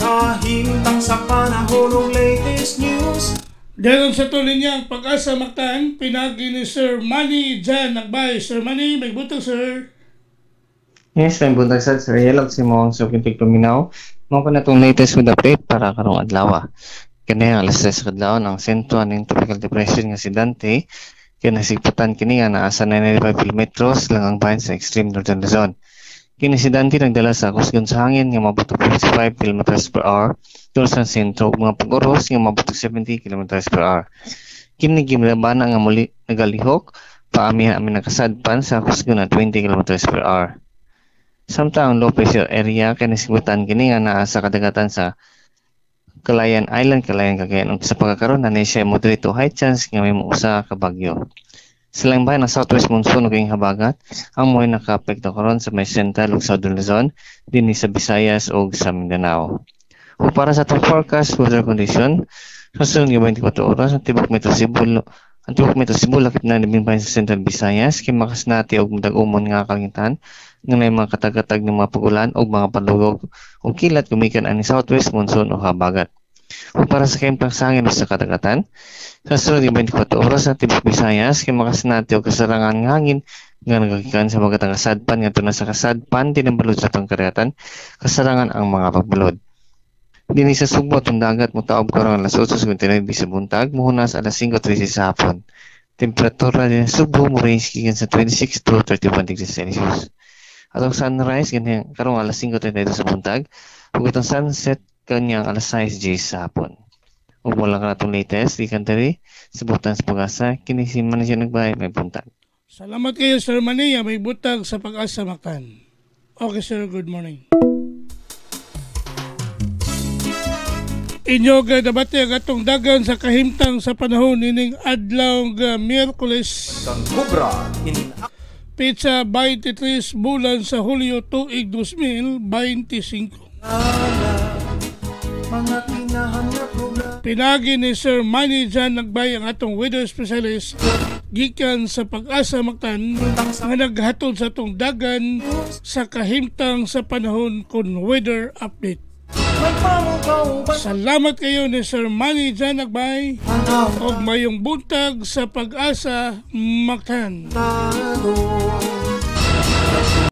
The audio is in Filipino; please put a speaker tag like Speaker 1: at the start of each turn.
Speaker 1: kahintang sa panahon ng latest news.
Speaker 2: Dayon sa tuloy niya ang Pag-asa Mactan, pinagi ni Sir Manny Jan Nagbay. Sir Manny, may butang sir.
Speaker 3: Yes, may buntag sa Sir Yelog si Mong Sukintig Tuminaw. Mga ko na itong latest with update para karong adlaw. Kani ang alas 3 kadlaw ng sentro ng tropical depression nga si Dante. Kaya nasigputan kini nga naasa 95 kilometros lang ang bahin sa extreme northern Luzon. Kini si Dante nagdala sa kusgon sa hangin nga mabuto 45 km per hour tungod sa sentro ug mga pag-uros nga mabuto 70 km per hour. Kini gimlabana nga muli nagalihok paamihan amin nakasadpan sa kusgon na 20 km per hour. Samtang low pressure area kay nasigputan kini nga naa sa kadagatan sa Calayan Island, Calayan Cagayan. Sa pagkakaroon na siya moderate to high chance nga may usa ka bagyo. Silang bayan ng southwest monsoon ug habagat ang mo'y naka-apekto karon sa may central ug southern Luzon dinhi sa Visayas ug sa Mindanao. Ug para sa atong forecast weather condition sa sunod nga 24 oras ang tibok Metro Cebu lakip na nabing bayan sa central Visayas kay makasnati og dag-umon nga kalangitan nga may mga katag-katag ng mga pag-ulan o mga palugog o kilat gumikan ani southwest monsoon o habagat. O para sa kayong pangsangin sa katagatan, sa sunod yung 24 oras sa tibok Visayas, kay makasinati o kasarangan ng hangin nga nagagikan sa mga kasadpan nga ito na sa kasadpan, dinambalod sa itong karyatan, kasarangan ang mga pagbalod. Dini sa Subo, itong dagat, mutaob karong alas 8:29 sa buntag, muhunas alas 5:30 sa hapon. Temperatura din sa Subo, range kikan sa 26 to 31 degrees Celsius. Atong sunrise, ganyan, karong alas 5:32 sa buntag, ug itong sunset, kanyang alas 6 sa hapon. Ug wala ka na itong latest, di kantari, sa butang sa Pag-asa, kinisi man siya nagbay, may buntag.
Speaker 2: Salamat kayo, Sir Manny, may butang sa Pag-asa Mactan. Okay, sir, good morning. Inyo ga debate ang atong dagan sa kahimtang sa panahon ining adlaw nga Miyerkules. Pizza 23 bulan sa Hulyo tuig 2025. Pinagi ni Sir Manny Jan Nagbay ang atong weather specialist gikan sa Pag-asa Mactan nga naghatod sa atong dagan sa kahimtang sa panahon kun weather update. Salamat kayo ni Sir Manny Jan Nagbay og mayong buntag sa Pag-asa Mactan.